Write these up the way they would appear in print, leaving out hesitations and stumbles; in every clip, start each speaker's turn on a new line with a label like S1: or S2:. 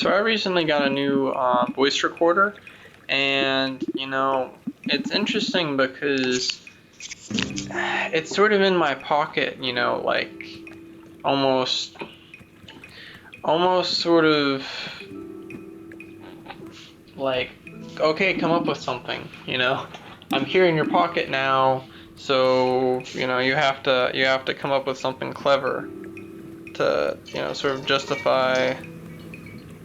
S1: So I recently got a new voice recorder, and it's interesting because it's sort of in my pocket, like almost, almost sort of like, okay, come up with something, I'm here in your pocket now, so you have to come up with something clever to sort of justify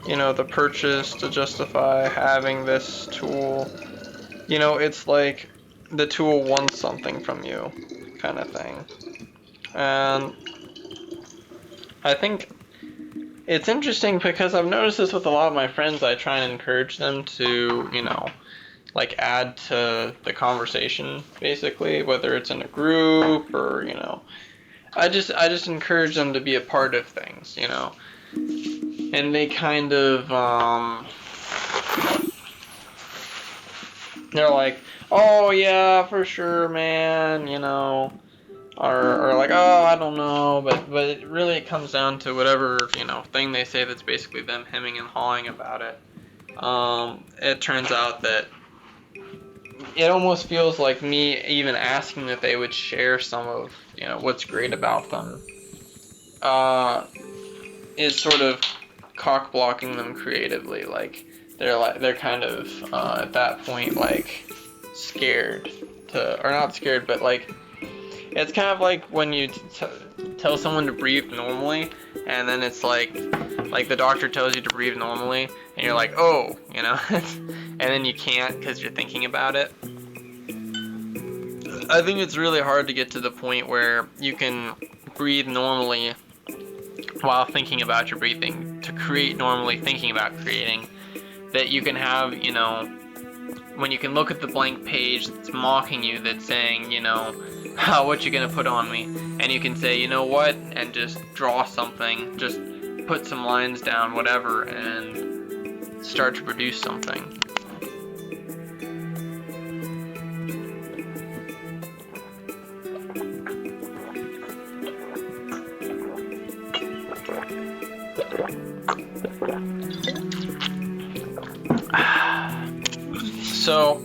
S1: the purchase, to justify having this tool. It's like the tool wants something from you, kind of thing. And I think it's interesting because I've noticed this with a lot of my friends. I try and encourage them to, like add to the conversation, basically, whether it's in a group or, I just encourage them to be a part of things, and they kind of, they're like, oh yeah, for sure, man, or like, oh, I don't know, but it really comes down to whatever, thing they say that's basically them hemming and hawing about it. It turns out that it almost feels like me even asking that they would share some of, what's great about them, is sort of cock blocking them creatively. Like they're kind of at that point like scared to, or not scared, but like it's kind of like when you tell someone to breathe normally, and then it's like the doctor tells you to breathe normally, and you're like, oh, and then you can't because you're thinking about it. I think it's really hard to get to the point where you can breathe normally while thinking about your breathing, to create normally thinking about creating, that you can have, when you can look at the blank page that's mocking you, that's saying, what you gonna put on me, and you can say, you know what, and just draw something, just put some lines down, whatever, and start to produce something. So,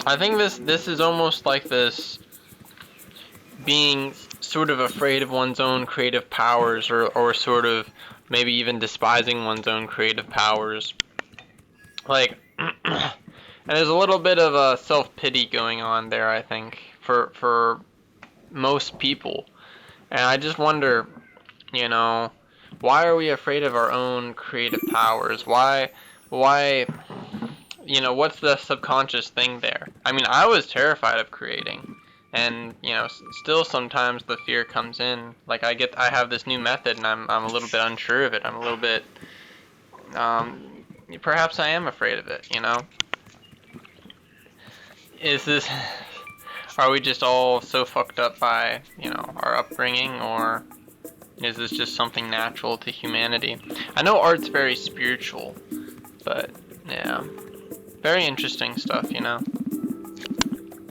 S1: I think this is almost like this being sort of afraid of one's own creative powers, or sort of maybe even despising one's own creative powers. Like, and there's a little bit of a self-pity going on there, I think, for most people. And I just wonder, why are we afraid of our own creative powers? Why, what's the subconscious thing there? I mean, I was terrified of creating, and, still sometimes the fear comes in. Like, I have this new method, and I'm a little bit unsure of it. I'm a little bit, perhaps I am afraid of it, Are we just all so fucked up by, our upbringing, or is this just something natural to humanity? I know art's very spiritual, but yeah, very interesting stuff,